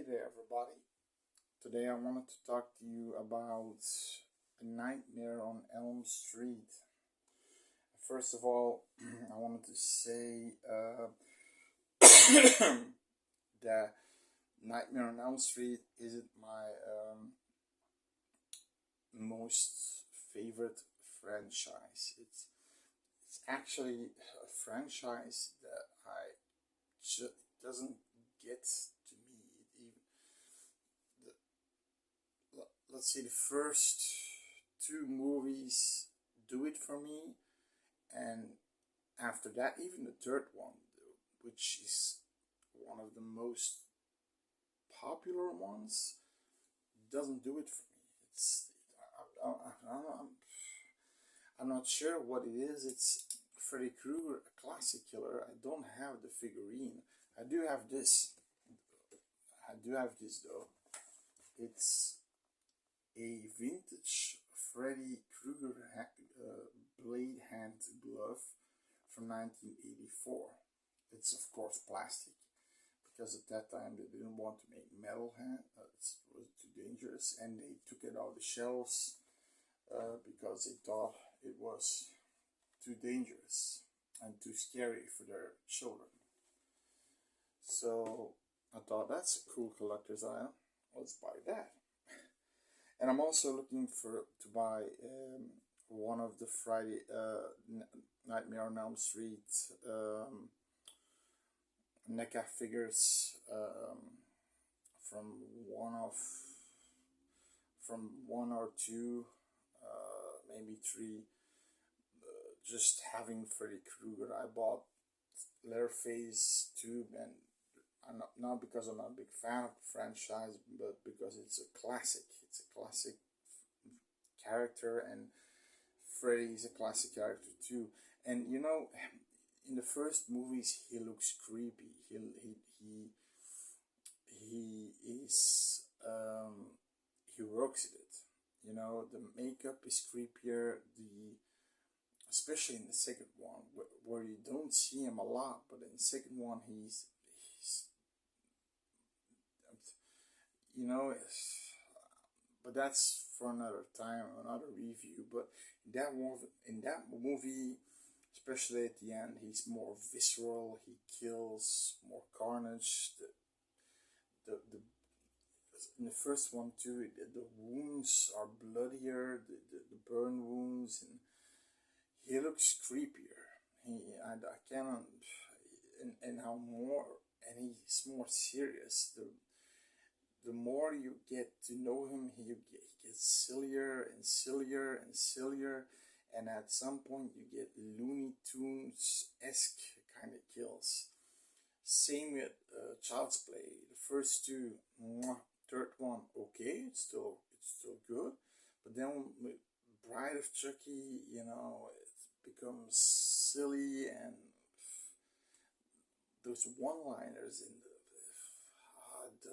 there, everybody. Today I wanted to talk to you about A Nightmare on Elm Street. First of all, I wanted to say that Nightmare on Elm Street isn't my most favorite franchise. It's actually a franchise that doesn't get to me. Let's say the first two movies do it for me, and after that, even the third one, which is one of the most popular ones, doesn't do it for me. I, I, I'm, I'm not sure what it is. It's Freddy Krueger, a classic killer. I don't have the figurine. I do have this. I do have this though. It's a vintage Freddy Krueger blade hand glove from 1984. It's of course plastic because at that time they didn't want to make metal hand. It was too dangerous, and they took it off the shelves because they thought it was too dangerous and too scary for their children. So I thought that's a cool collector's item. Let's buy that. And I'm also looking to buy one of the Nightmare on Elm Street NECA figures from one or two, maybe three. Just having Freddy Krueger, I bought Leatherface too, and not because I'm a big fan of the franchise, but because it's a classic. It's a classic character, and Freddy is a classic character too. And you know, in the first movies, he looks creepy. He is he works at it. You know, the makeup is creepier. Especially in the second one, where you don't see him a lot, but in the second one, he's you know, but that's for another time, another review. But in that movie, especially at the end, he's more visceral. He kills more carnage. The in the first one too, the wounds are bloodier. The burn wounds, and he looks creepier. I cannot, and how more, and he's more serious. The more you get to know him, he gets sillier and sillier and sillier, and at some point you get Looney Tunes-esque kind of kills. Same with Child's Play. The first two, third one, okay, it's still good, but then with Bride of Chucky, you know, it becomes silly, and those one-liners in it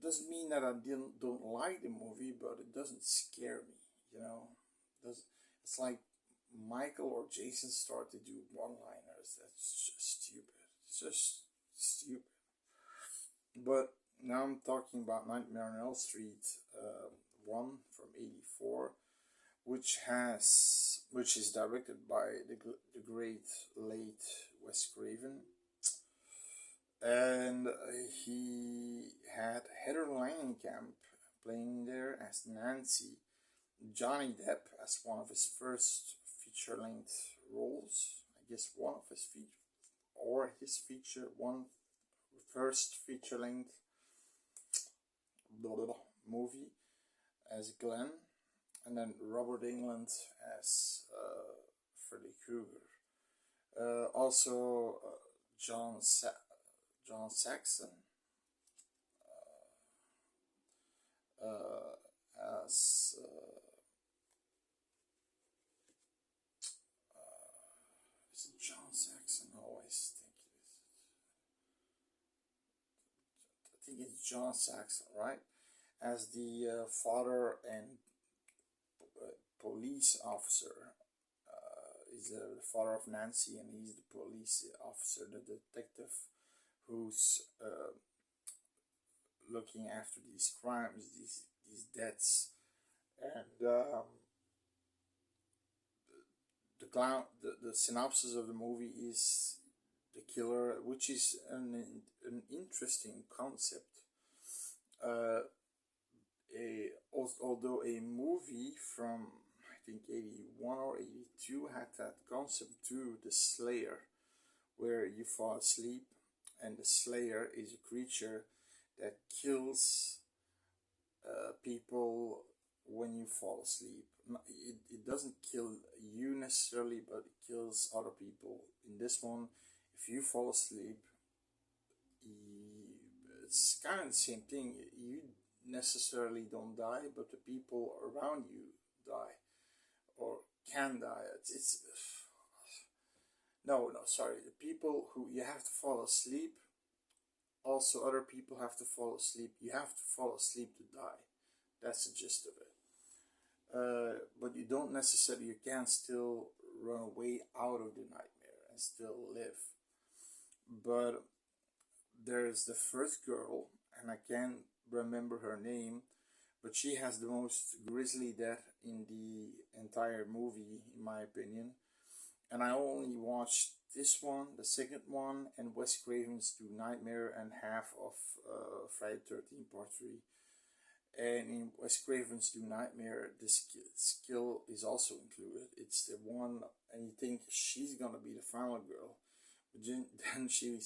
doesn't mean that I don't like the movie, but it doesn't scare me. You know, it's like Michael or Jason start to do one-liners. That's just stupid. It's just stupid. But now I'm talking about Nightmare on Elm Street 1 from '84, which is directed by the great late Wes Craven, and he had Heather Langenkamp playing there as Nancy, Johnny Depp as one of his first feature-length roles. I guess one of his first feature-length movie as Glenn, and then Robert Englund as Freddy Krueger. Also John Saxon as is it John Saxon? I always think it's John Saxon, right? As the father and police officer. He's the father of Nancy, and he's the police officer, the detective who's looking after these crimes, these deaths, and the synopsis of the movie is the killer, which is an interesting concept. Uh, Although a movie from I think 81 or 82 had that concept too, the Slayer, where you fall asleep and the Slayer is a creature that kills people when you fall asleep. It doesn't kill you necessarily, but it kills other people. In this one, if you fall asleep, it's kind of the same thing. You necessarily don't die, but the people around you die or can die. It's no, sorry. The people who you have to fall asleep, also other people have to fall asleep. You have to fall asleep to die. That's the gist of it. But you don't necessarily, you can still run away out of the nightmare and still live. But there's the first girl, and I can't remember her name, but she has the most grisly death in the entire movie, in my opinion. And I only watched this one, the second one, and Wes Craven's Do Nightmare, and half of Friday the 13th Part 3. And in Wes Craven's Do Nightmare, this skill is also included. It's the one, and you think she's gonna be the final girl, but then she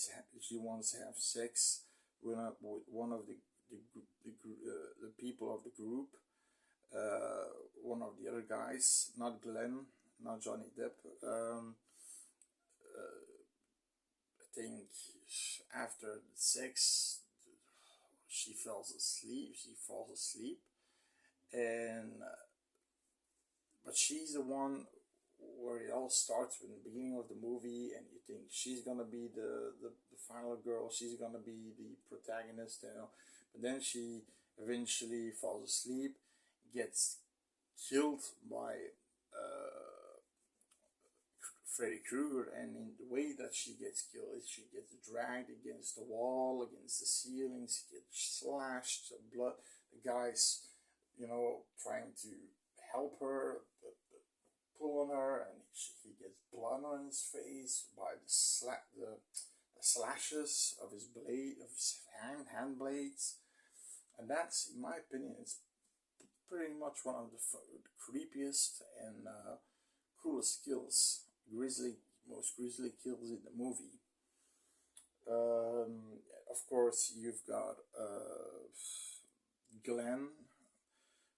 wants to have sex with one of the people of the group, one of the other guys, not Glenn, not Johnny Depp. I think after the sex, she falls asleep, and but she's the one where it all starts in the beginning of the movie, and you think she's gonna be the final girl, she's gonna be the protagonist, you know. But then she eventually falls asleep, gets killed by Freddy Krueger, and in the way that she gets killed is she gets dragged against the wall, against the ceiling, she gets slashed, blood. The guy's, trying to help her, pull on her, and he gets blood on his face by the slashes of his hand blades, and that's, in my opinion, it's pretty much one of the creepiest and coolest kills, most grisly kills in the movie. Of course, you've got Glenn,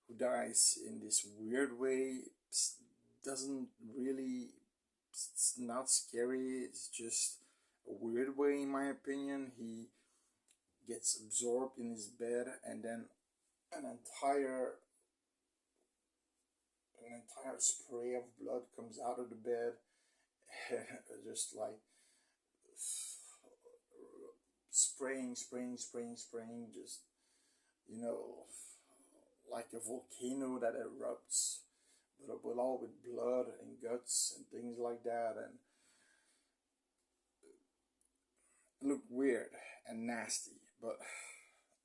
who dies in this weird way. Doesn't really, it's not scary, it's just a weird way, in my opinion. He gets absorbed in his bed, and then an entire spray of blood comes out of the bed, just like spraying, just, like a volcano that erupts, but all with blood and guts and things like that, and look weird and nasty, but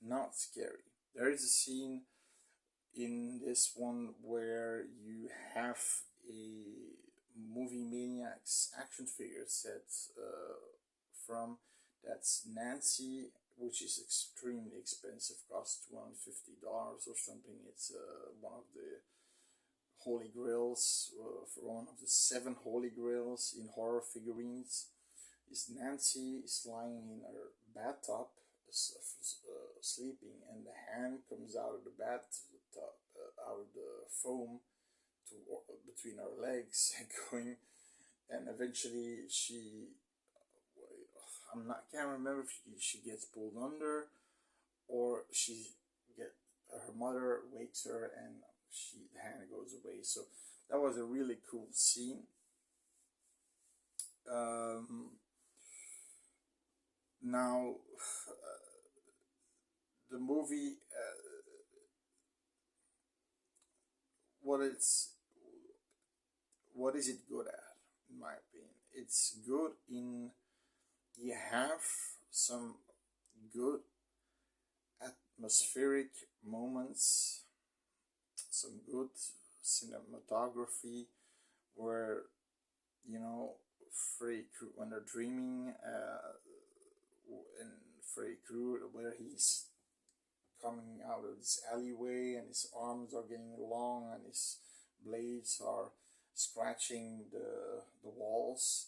not scary. There is a scene in this one where you have a movie maniacs action figure set from, that's Nancy, which is extremely expensive, costs $250 or something. It's one of the holy grails, for one of the 7 holy grails in horror figurines. Is Nancy is lying in her bathtub, sleeping, and the hand comes out of the bathtub, out of the foam, to between her legs, and going, and eventually can't remember if she gets pulled under, or her mother wakes her and the hand goes away. So that was a really cool scene. Now, the movie, what is it good at? In my opinion, it's good in, you have some good atmospheric moments, some good cinematography where, you know, Freddy Krueger, when they're dreaming, in Freddy Krueger, where he's coming out of this alleyway and his arms are getting long and his blades are scratching the walls.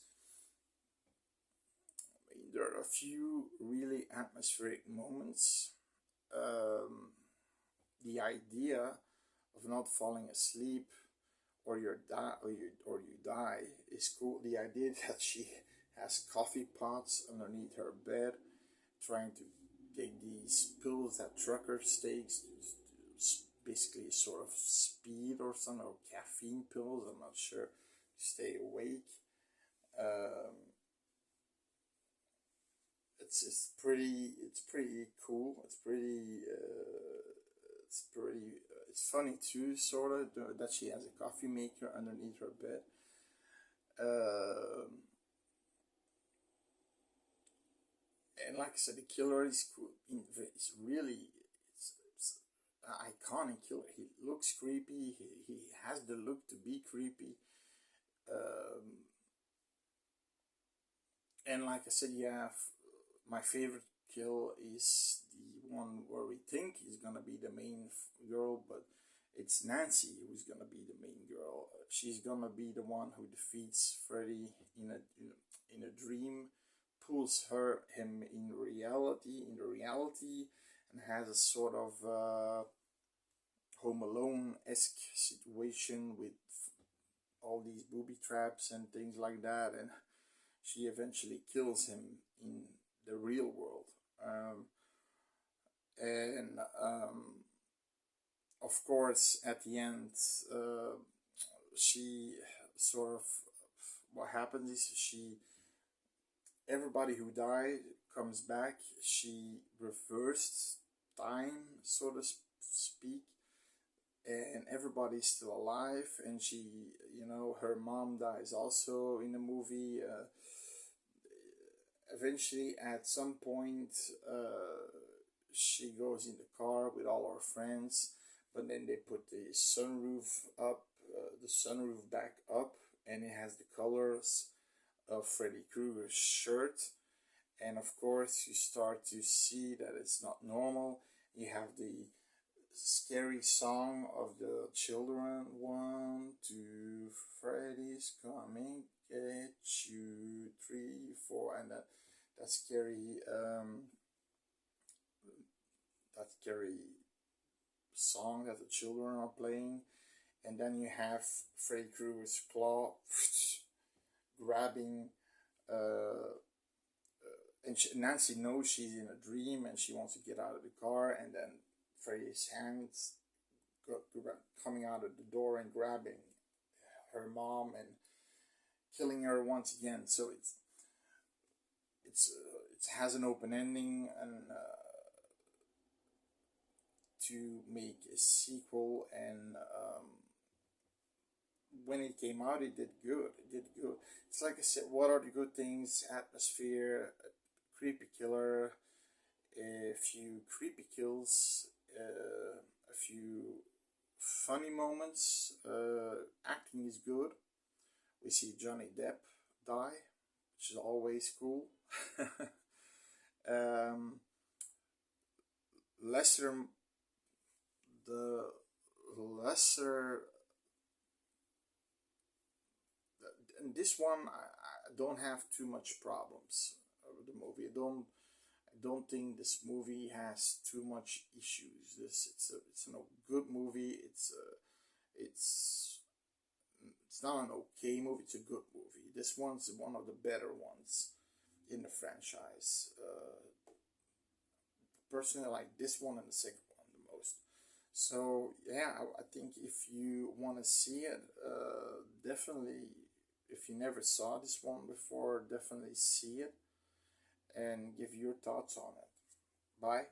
I mean, there are a few really atmospheric moments. The idea of not falling asleep or you die is cool. The idea that she has coffee pots underneath her bed, trying to take these pills that truckers takes, basically sort of speed or some or caffeine pills. I'm not sure, to stay awake. Um, it's pretty cool. It's funny too, sort of, that she has a coffee maker underneath her bed. Um, and like I said, the killer is cool. It's really it's an iconic killer. He looks creepy. He has the look to be creepy. Um, and like I said, yeah, my favorite kill is the one where we think is gonna be the main girl, but it's Nancy who's gonna be the main girl. She's gonna be the one who defeats Freddy in a dream, pulls him in the reality, and has a sort of Home Alone esque situation with all these booby traps and things like that, and she eventually kills him in the real world. And of course, at the end, she sort of, what happens is everybody who died comes back. She reversed time, so to speak, and everybody's still alive. And her mom dies also in the movie. Eventually, at some point, she goes in the car with all her friends, but then they put the sunroof back up, and it has the colors of Freddy Krueger's shirt. And of course, you start to see that it's not normal. You have the scary song of the children. 1, 2, Freddy's coming, get you, 3, 4, and that scary song that the children are playing. And then you have Freddy Krueger's claw grabbing, and Nancy knows she's in a dream and she wants to get out of the car, and then Freddy's hands coming out of the door and grabbing her mom and killing her once again. So it has an open ending, and to make a sequel, and when it came out, it did good. It's like I said, what are the good things? Atmosphere, creepy killer, a few creepy kills, a few funny moments. Acting is good. We see Johnny Depp die, which is always cool. um, lesser the lesser in this one, I don't have too much problems with the movie. I don't think this movie has too much issues. It's a good movie. It's not an okay movie. It's a good movie. This one's one of the better ones in the franchise. Personally, I like this one and the second one the most. So yeah, I think if you want to see it, definitely. If you never saw this one before, definitely see it and give your thoughts on it. Bye.